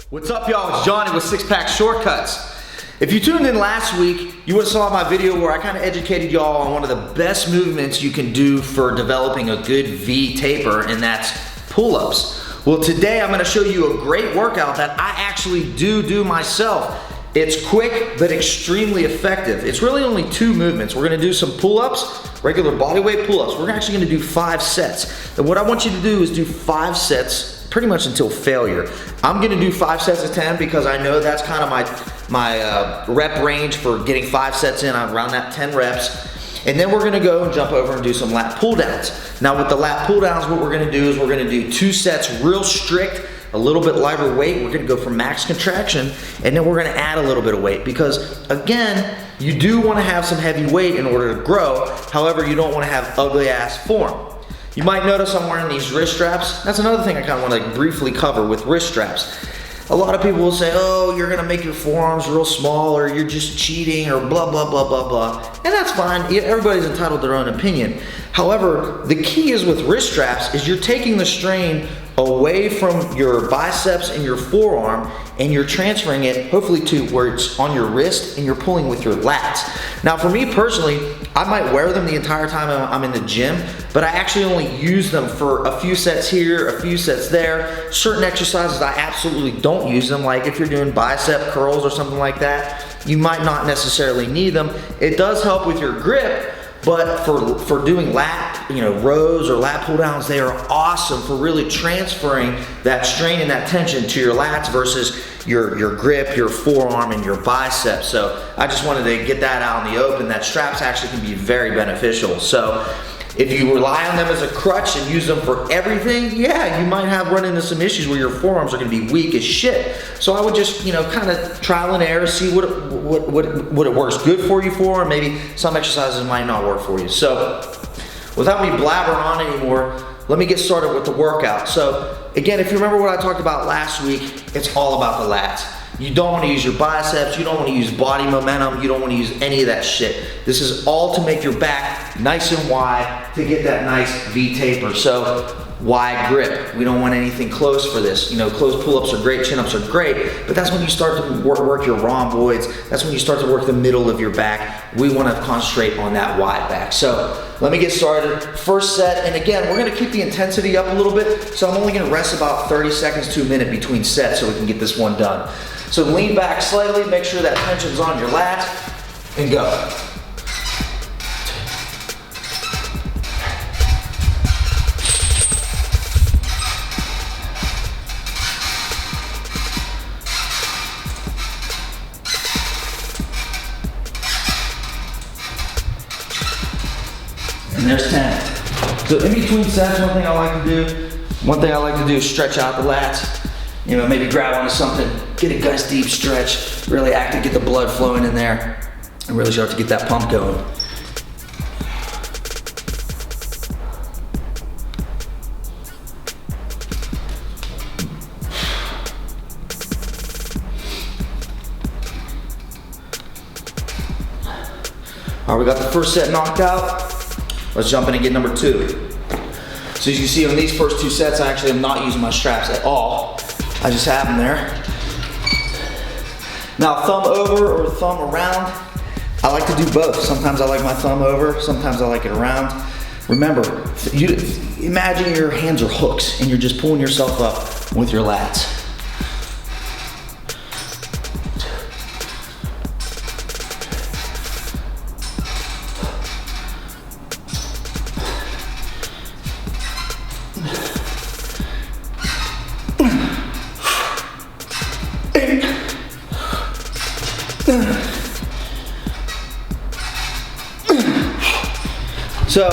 What's up, y'all? It's Johnny with Six Pack Shortcuts. If you tuned in last week, you would have saw my video where I kind of educated y'all on one of the best movements you can do for developing a good V taper, and that's pull-ups. Well, today I'm going to show you a great workout that I actually do myself. It's quick, but extremely effective. It's really only two movements. We're gonna do some pull-ups, regular bodyweight pull-ups. We're actually gonna do 5 sets. And what I want you to do is do 5 sets pretty much until failure. I'm gonna do 5 sets of 10 because I know that's kind of my rep range for getting 5 sets in, around that 10 reps. And then we're gonna go and jump over and do some lat pull downs. Now with the lat pull downs, what we're gonna do is we're gonna do 2 sets real strict, a little bit lighter weight. We're gonna go for max contraction, and then we're gonna add a little bit of weight because, again, you do wanna have some heavy weight in order to grow. However, you don't wanna have ugly ass form. You might notice I'm wearing these wrist straps. That's another thing I kinda wanna briefly cover with wrist straps. A lot of people will say, oh, you're gonna make your forearms real small, or you're just cheating, or blah, blah, blah, blah, blah. And that's fine, everybody's entitled to their own opinion. However, the key is with wrist straps is you're taking the strain away from your biceps and your forearm, and you're transferring it hopefully to where it's on your wrist and you're pulling with your lats. Now for me personally, I might wear them the entire time I'm in the gym, but I actually only use them for a few sets here, a few sets there. Certain exercises I absolutely don't use them, like if you're doing bicep curls or something like that, you might not necessarily need them. It does help with your grip, but for doing lat, rows or lat pull downs, they are awesome for really transferring that strain and that tension to your lats versus your grip, your forearm, and your biceps. So I just wanted to get that out in the open, that straps actually can be very beneficial. So if you rely on them as a crutch and use them for everything, yeah, you might run into some issues where your forearms are gonna be weak as shit. So I would just, kind of trial and error, see what it works good for you for, and maybe some exercises might not work for you. So without me blabbering on anymore, let me get started with the workout. So again, if you remember what I talked about last week, it's all about the lats. You don't want to use your biceps, you don't want to use body momentum, you don't want to use any of that shit. This is all to make your back nice and wide to get that nice V taper. So wide grip. We don't want anything close for this. Closed pull-ups are great, chin-ups are great, but that's when you start to work your rhomboids. That's when you start to work the middle of your back. We want to concentrate on that wide back. So let me get started. First set, and again, we're going to keep the intensity up a little bit, so I'm only going to rest about 30 seconds to a minute between sets so we can get this one done. So lean back slightly, make sure that tension's on your lats, and go. And there's 10. So in between sets, one thing I like to do is stretch out the lats. Maybe grab onto something, get a nice deep stretch, really active, get the blood flowing in there, and really start to get that pump going. All right, we got the first set knocked out. Let's jump in and get number 2. So as you see on these first 2 sets, I actually am not using my straps at all. I just have them there. Now thumb over or thumb around, I like to do both. Sometimes I like my thumb over, sometimes I like it around. Remember, imagine your hands are hooks and you're just pulling yourself up with your lats. So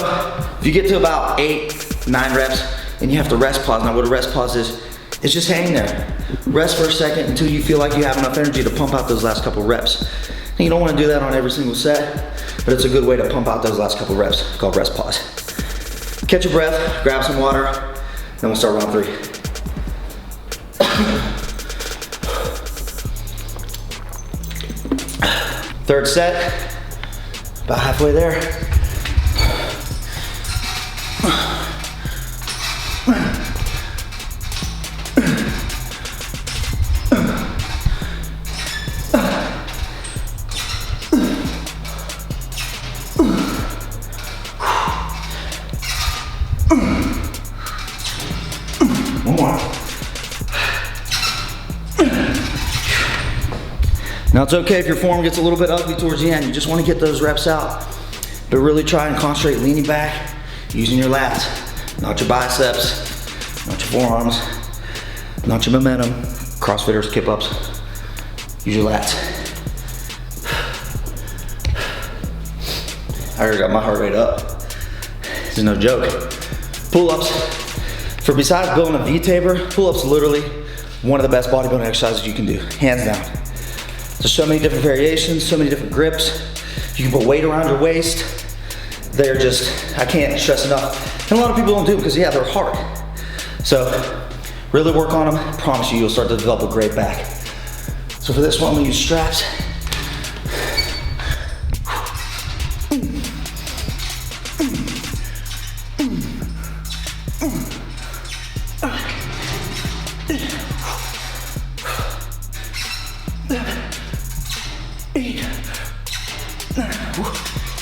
if you get to about 8, 9 reps and you have to rest pause. Now what a rest pause is just hang there. Rest for a second until you feel like you have enough energy to pump out those last couple reps. And you don't want to do that on every single set, but it's a good way to pump out those last couple reps. It's called rest pause. Catch your breath, grab some water, then we'll start round 3. Third set, about halfway there. Now it's okay if your form gets a little bit ugly towards the end. You just want to get those reps out. But really try and concentrate leaning back, using your lats, not your biceps, not your forearms, not your momentum. CrossFitters, kip ups, use your lats. I already got my heart rate up. This is no joke. Pull-ups. For besides building a V-taper, pull-ups literally one of the best bodybuilding exercises you can do, hands down. There's so many different variations, so many different grips. You can put weight around your waist. They're just, I can't stress enough. And a lot of people don't do it because, yeah, they're hard. So really work on them. I promise you'll start to develop a great back. So for this one, I'm gonna use straps.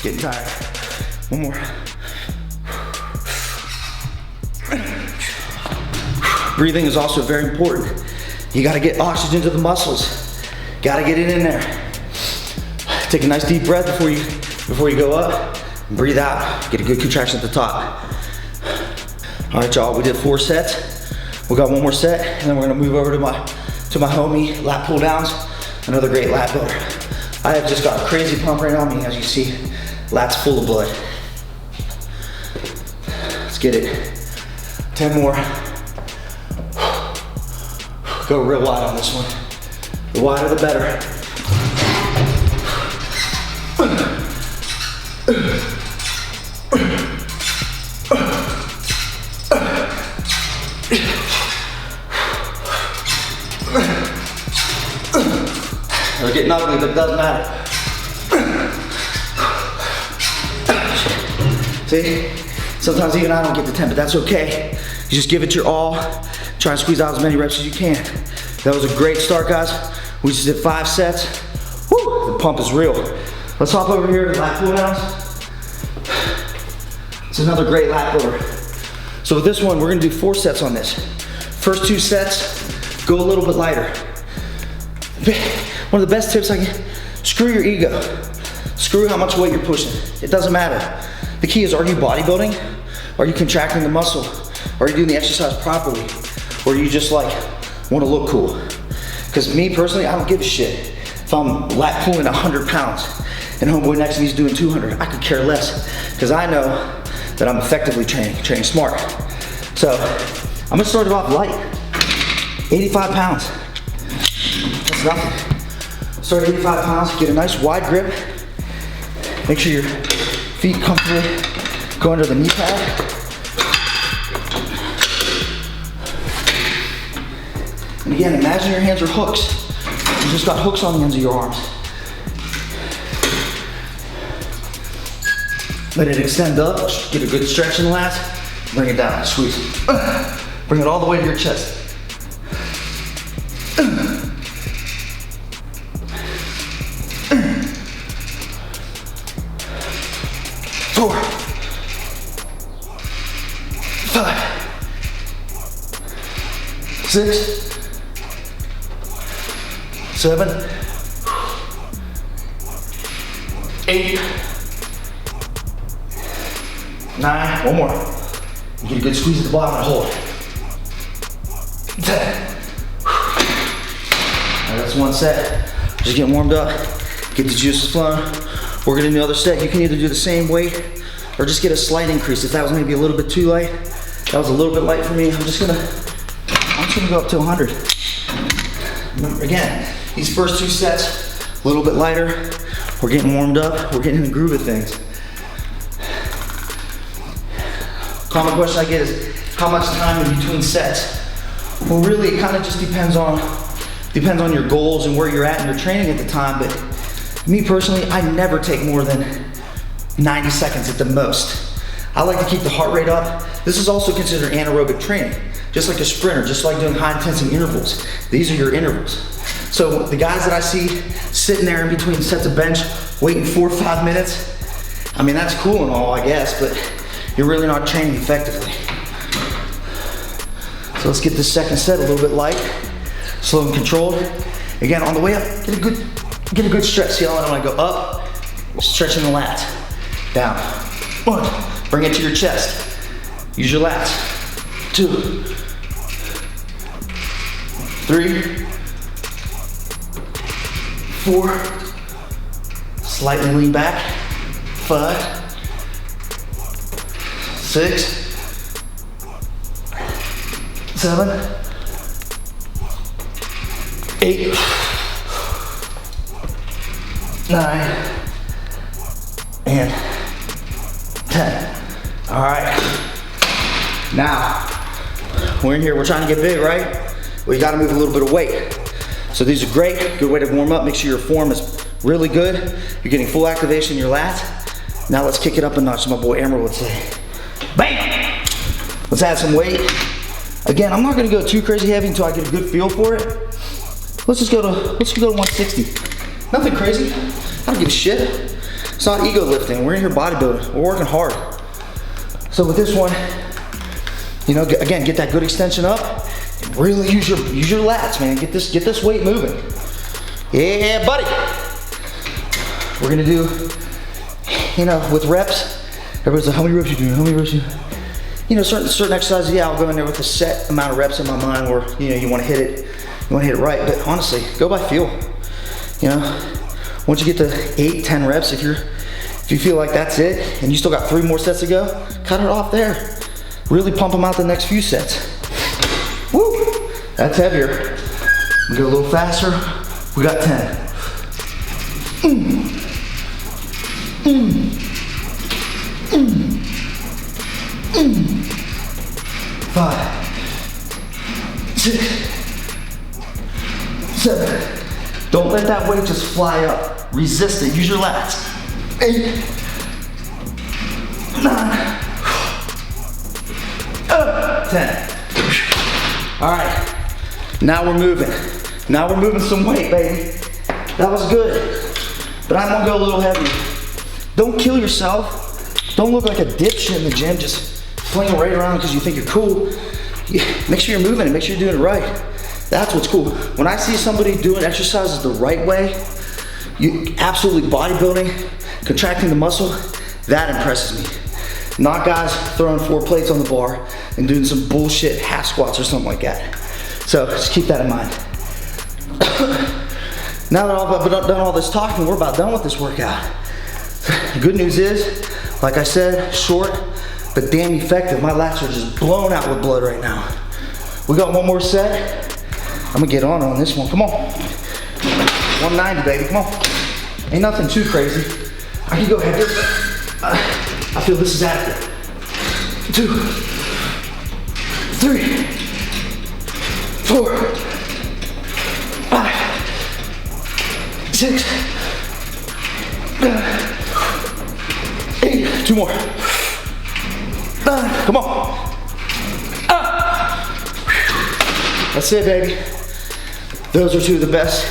Getting tired. One more. Breathing is also very important. You gotta get oxygen to the muscles. Gotta get it in there. Take a nice deep breath before you go up. And breathe out. Get a good contraction at the top. All right, y'all. We did 4 sets. We got one more set, and then we're gonna move over to my homie lat pull downs. Another great lat builder. I have just got a crazy pump right on me, as you see. Lats full of blood. Let's get it. 10 more. Go real wide on this one. The wider the better. They're getting ugly, but it doesn't matter. See? Sometimes even I don't get the 10, but that's okay. You just give it your all. Try and squeeze out as many reps as you can. That was a great start, guys. We just did 5 sets. Woo, the pump is real. Let's hop over here to lat pull downs. It's another great lat builder. So with this one, we're gonna do 4 sets on this. First 2 sets, go a little bit lighter. One of the best tips I can, screw your ego. Screw how much weight you're pushing. It doesn't matter. The key is, are you bodybuilding? Are you contracting the muscle? Are you doing the exercise properly? Or you just like want to look cool? Because me personally, I don't give a shit. If I'm lat pulling 100 pounds and homeboy next to me is doing 200, I could care less. Because I know that I'm effectively training smart. So I'm gonna start it off light. 85 pounds. That's nothing. Start at 85 pounds, get a nice wide grip. Make sure your feet comfortably go under the knee pad. And again, imagine your hands are hooks. You just got hooks on the ends of your arms. Let it extend up, get a good stretch in the lats, bring it down, squeeze. Bring it all the way to your chest. 4, 5, 6, 7, 8, 9, one more. Get a good squeeze at the bottom and hold. 10. All right, that's 1 set. Just getting warmed up, get the juices flowing. We're gonna do another set. You can either do the same weight or just get a slight increase. If that was maybe a little bit too light, that was a little bit light for me. I'm just gonna go up to 100. Remember, again, these first 2 sets, a little bit lighter. We're getting warmed up. We're getting in the groove of things. Common question I get is, how much time in between sets? Well, really, it kind of just depends on your goals and where you're at in your training at the time. But me personally, I never take more than 90 seconds at the most. I like to keep the heart rate up. This is also considered anaerobic training. Just like a sprinter, just like doing high intensity intervals. These are your intervals. So the guys that I see sitting there in between sets of bench, waiting 4 or 5 minutes, I mean, that's cool and all, I guess, but you're really not training effectively. So let's get this second set a little bit light, slow and controlled. Again, on the way up, get a good Get a good stretch. See how I want to go up, stretching the lats. Down. 1. Bring it to your chest. Use your lats. 2. 3. 4. Slightly lean back. 5. 6. 7. 8. 9. And 10. All right. Now, we're in here, we're trying to get big, right? Well, you gotta move a little bit of weight. So these are great, good way to warm up. Make sure your form is really good. You're getting full activation in your lats. Now let's kick it up a notch, my boy Emerald would say. Bam! Let's add some weight. Again, I'm not gonna go too crazy heavy until I get a good feel for it. Let's go to 160. Nothing crazy. I don't give a shit. It's not ego lifting. We're in here bodybuilding. We're working hard. So with this one, you know, again, get that good extension up. Really use your lats, man. Get this weight moving. Yeah, buddy. We're gonna do, you know, with reps. Everybody's like, how many reps you doing? How many reps you? You know, certain exercises. Yeah, I'll go in there with a set amount of reps in my mind, where you know you want to hit it. You want to hit it right, but honestly, go by feel. You know, once you get to 8, 10 reps, if you feel like that's it, and you still got 3 more sets to go, cut it off there. Really pump them out the next few sets. Woo! That's heavier. We go a little faster. We got 10. 5, 6, 7. Don't let that weight just fly up. Resist it. Use your lats. 8, 9, 10. All right. Now we're moving. Now we're moving some weight, baby. That was good. But I'm gonna go a little heavy. Don't kill yourself. Don't look like a dipshit in the gym, just flinging right around because you think you're cool. Make sure you're moving and make sure you're doing it right. That's what's cool. When I see somebody doing exercises the right way, you absolutely bodybuilding, contracting the muscle, that impresses me. Not guys throwing 4 plates on the bar and doing some bullshit half squats or something like that. So just keep that in mind. Now that I've done all this talking, we're about done with this workout. The good news is, like I said, short, but damn effective. My lats are just blown out with blood right now. We got one more set. I'm gonna get on this one, come on. 190, baby, come on. Ain't nothing too crazy. I can go heavier, but I feel this is adequate. 2, 3, 4, 5, 6, 8, 2 more. 9, come on. That's it, baby. Those are 2 of the best,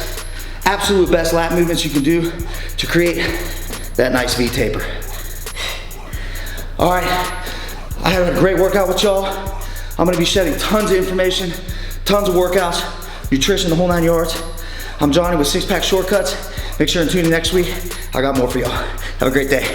absolute best lat movements you can do to create that nice V taper. All right, I had a great workout with y'all. I'm gonna be shedding tons of information, tons of workouts, nutrition, the whole 9 yards. I'm Johnny with 6-Pack Shortcuts. Make sure and tune in next week. I got more for y'all. Have a great day.